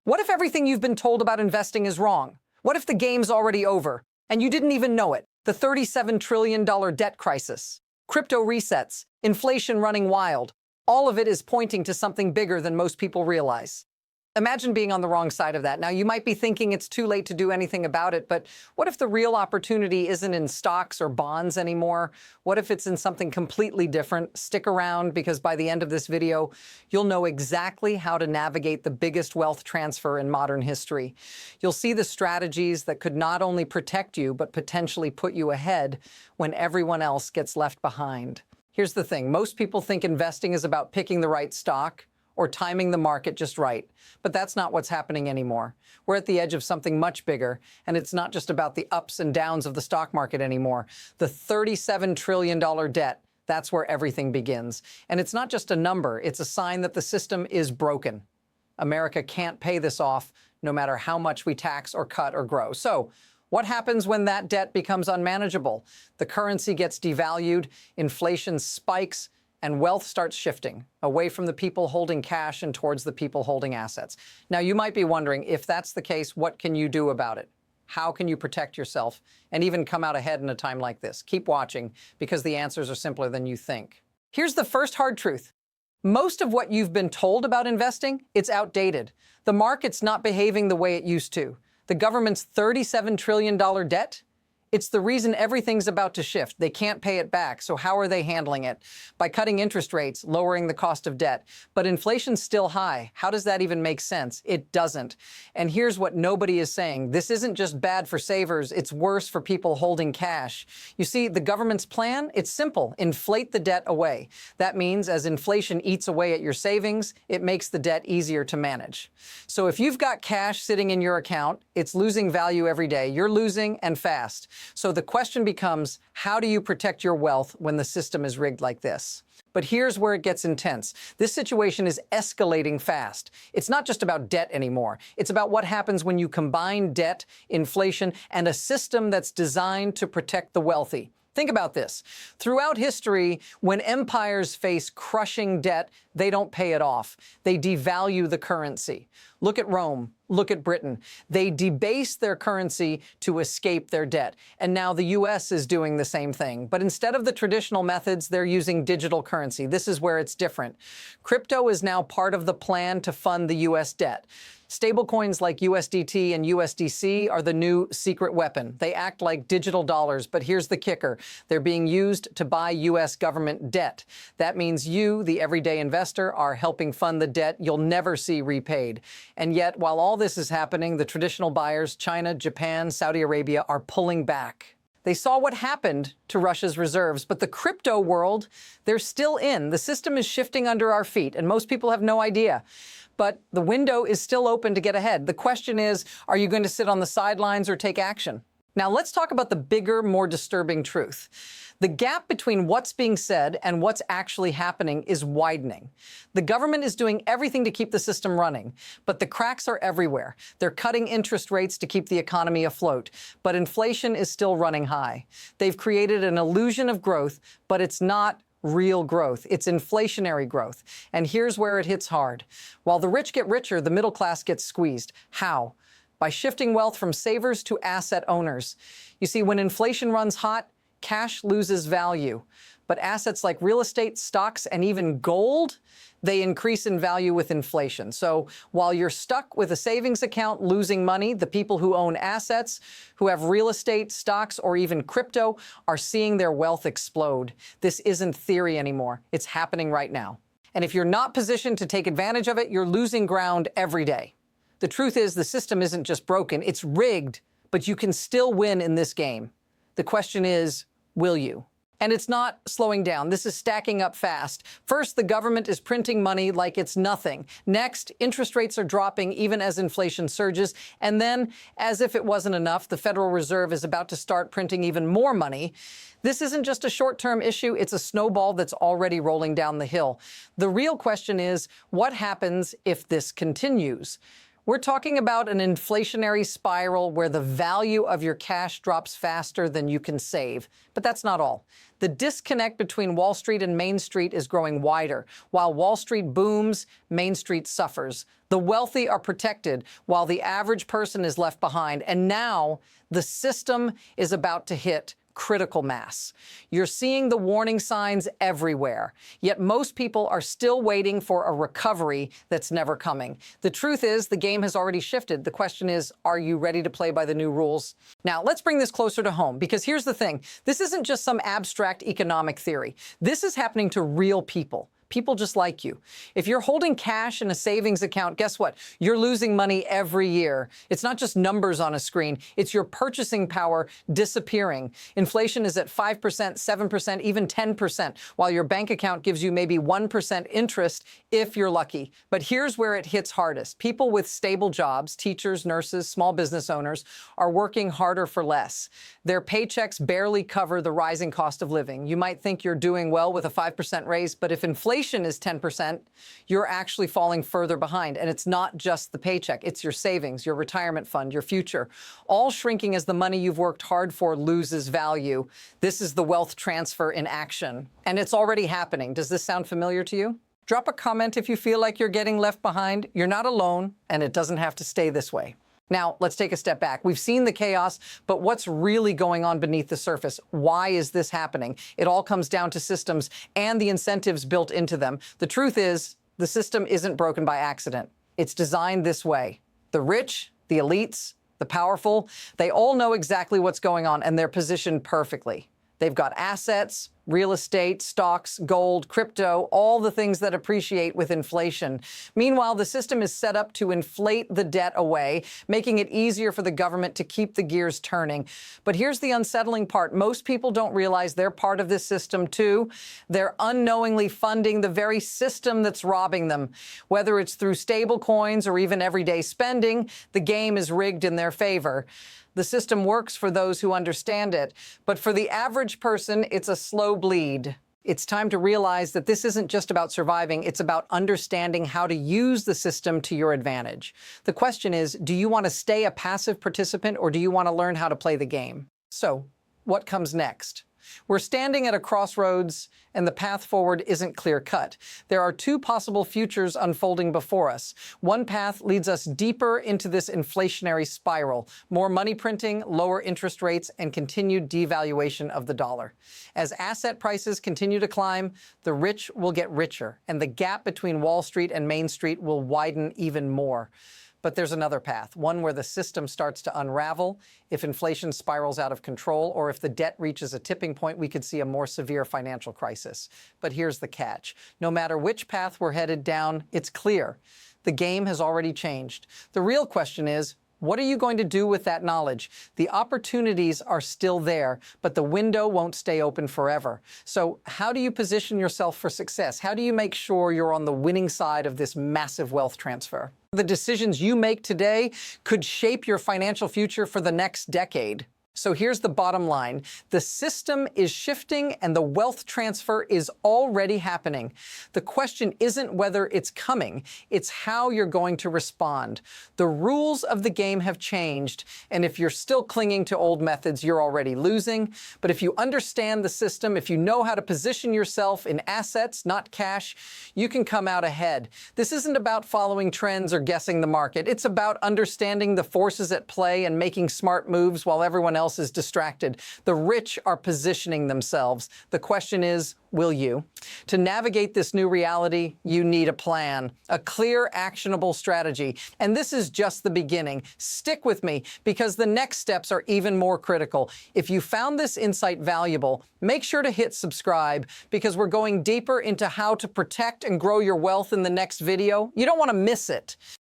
What if everything you've been told about investing is wrong? What if the game's already over and you didn't even know it? The $37 trillion debt crisis, crypto resets, inflation running wild, all of it is pointing to something bigger than most people realize. Imagine being on the wrong side of that. Now, you might be thinking it's too late to do anything about it, but what if the real opportunity isn't in stocks or bonds anymore? What if it's in something completely different? Stick around, because by the end of this video, you'll know exactly how to navigate the biggest wealth transfer in modern history. You'll see the strategies that could not only protect you, but potentially put you ahead when everyone else gets left behind. Here's the thing. Most people think investing is about picking the right stock or timing the market just right. But that's not what's happening anymore. We're at the edge of something much bigger, and it's not just about the ups and downs of the stock market anymore. The $37 trillion debt, that's where everything begins. And it's not just a number, it's a sign that the system is broken. America can't pay this off, no matter how much we tax or cut or grow. So, what happens when that debt becomes unmanageable? The currency gets devalued, inflation spikes, and wealth starts shifting away from the people holding cash and towards the people holding assets. Now, you might be wondering, if that's the case, what can you do about it? How can you protect yourself and even come out ahead in a time like this? Keep watching, because the answers are simpler than you think. Here's the first hard truth. Most of what you've been told about investing, it's outdated. The market's not behaving the way it used to. The government's $37 trillion debt, it's the reason everything's about to shift. They can't pay it back. So how are they handling it? By cutting interest rates, lowering the cost of debt. But inflation's still high. How does that even make sense? It doesn't. And here's what nobody is saying. This isn't just bad for savers. It's worse for people holding cash. You see, the government's plan, it's simple. Inflate the debt away. That means as inflation eats away at your savings, it makes the debt easier to manage. So if you've got cash sitting in your account, it's losing value every day. You're losing, and fast. So the question becomes, how do you protect your wealth when the system is rigged like this? But here's where it gets intense. This situation is escalating fast. It's not just about debt anymore. It's about what happens when you combine debt, inflation, and a system that's designed to protect the wealthy. Think about this. Throughout history, when empires face crushing debt, they don't pay it off. They devalue the currency. Look at Rome. Look at Britain. They debase their currency to escape their debt. And now the US is doing the same thing. But instead of the traditional methods, they're using digital currency. This is where it's different. Crypto is now part of the plan to fund the US debt. Stablecoins like USDT and USDC are the new secret weapon. They act like digital dollars, but here's the kicker. They're being used to buy US government debt. That means you, the everyday investor, are helping fund the debt you'll never see repaid. And yet, while all this is happening, the traditional buyers, China, Japan, Saudi Arabia, are pulling back. They saw what happened to Russia's reserves, but the crypto world, they're still in. The system is shifting under our feet, and most people have no idea. But the window is still open to get ahead. The question is, are you going to sit on the sidelines or take action? Now, let's talk about the bigger, more disturbing truth. The gap between what's being said and what's actually happening is widening. The government is doing everything to keep the system running, but the cracks are everywhere. They're cutting interest rates to keep the economy afloat, but inflation is still running high. They've created an illusion of growth, but it's not real growth. It's inflationary growth. And here's where it hits hard. While the rich get richer, the middle class gets squeezed. How? By shifting wealth from savers to asset owners. You see, when inflation runs hot, cash loses value. But assets like real estate, stocks, and even gold, they increase in value with inflation. So while you're stuck with a savings account losing money, the people who own assets, who have real estate, stocks, or even crypto are seeing their wealth explode. This isn't theory anymore. It's happening right now. And if you're not positioned to take advantage of it, you're losing ground every day. The truth is, the system isn't just broken, it's rigged, but you can still win in this game. The question is, will you? And it's not slowing down. This is stacking up fast. First, the government is printing money like it's nothing. Next, interest rates are dropping even as inflation surges. And then, as if it wasn't enough, the Federal Reserve is about to start printing even more money. This isn't just a short-term issue, it's a snowball that's already rolling down the hill. The real question is, what happens if this continues? We're talking about an inflationary spiral where the value of your cash drops faster than you can save. But that's not all. The disconnect between Wall Street and Main Street is growing wider. While Wall Street booms, Main Street suffers. The wealthy are protected while the average person is left behind. And now the system is about to hit critical mass. You're seeing the warning signs everywhere, yet most people are still waiting for a recovery that's never coming. The truth is, the game has already shifted. The question is, are you ready to play by the new rules? Now, let's bring this closer to home, because here's the thing. This isn't just some abstract economic theory. This is happening to real people. People just like you. If you're holding cash in a savings account, guess what? You're losing money every year. It's not just numbers on a screen. It's your purchasing power disappearing. Inflation is at 5%, 7%, even 10%, while your bank account gives you maybe 1% interest if you're lucky. But here's where it hits hardest. People with stable jobs, teachers, nurses, small business owners, are working harder for less. Their paychecks barely cover the rising cost of living. You might think you're doing well with a 5% raise, but if inflation is 10%, you're actually falling further behind. And it's not just the paycheck. It's your savings, your retirement fund, your future, all shrinking as the money you've worked hard for loses value. This is the wealth transfer in action. And it's already happening. Does this sound familiar to you? Drop a comment if you feel like you're getting left behind. You're not alone, and it doesn't have to stay this way. Now, let's take a step back. We've seen the chaos, but what's really going on beneath the surface? Why is this happening? It all comes down to systems and the incentives built into them. The truth is, the system isn't broken by accident. It's designed this way. The rich, the elites, the powerful, they all know exactly what's going on, and they're positioned perfectly. They've got assets, real estate, stocks, gold, crypto, all the things that appreciate with inflation. Meanwhile, the system is set up to inflate the debt away, making it easier for the government to keep the gears turning. But here's the unsettling part. Most people don't realize they're part of this system too. They're unknowingly funding the very system that's robbing them. Whether it's through stablecoins or even everyday spending, the game is rigged in their favor. The system works for those who understand it, but for the average person, it's a slow bleed. It's time to realize that this isn't just about surviving, it's about understanding how to use the system to your advantage. The question is, do you want to stay a passive participant or do you want to learn how to play the game? So, what comes next? We're standing at a crossroads, and the path forward isn't clear-cut. There are two possible futures unfolding before us. One path leads us deeper into this inflationary spiral, more money printing, lower interest rates, and continued devaluation of the dollar. As asset prices continue to climb, the rich will get richer, and the gap between Wall Street and Main Street will widen even more. But there's another path, one where the system starts to unravel. If inflation spirals out of control or if the debt reaches a tipping point, we could see a more severe financial crisis. But here's the catch. No matter which path we're headed down, it's clear. The game has already changed. The real question is, what are you going to do with that knowledge? The opportunities are still there, but the window won't stay open forever. So how do you position yourself for success? How do you make sure you're on the winning side of this massive wealth transfer? The decisions you make today could shape your financial future for the next decade. So here's the bottom line. The system is shifting and the wealth transfer is already happening. The question isn't whether it's coming, it's how you're going to respond. The rules of the game have changed, and if you're still clinging to old methods, you're already losing. But if you understand the system, if you know how to position yourself in assets, not cash, you can come out ahead. This isn't about following trends or guessing the market. It's about understanding the forces at play and making smart moves while everyone else is distracted. The rich are positioning themselves. The question is, will you? To navigate this new reality, you need a plan, a clear, actionable strategy. And this is just the beginning. Stick with me because the next steps are even more critical. If you found this insight valuable, make sure to hit subscribe because we're going deeper into how to protect and grow your wealth in the next video. You don't want to miss it.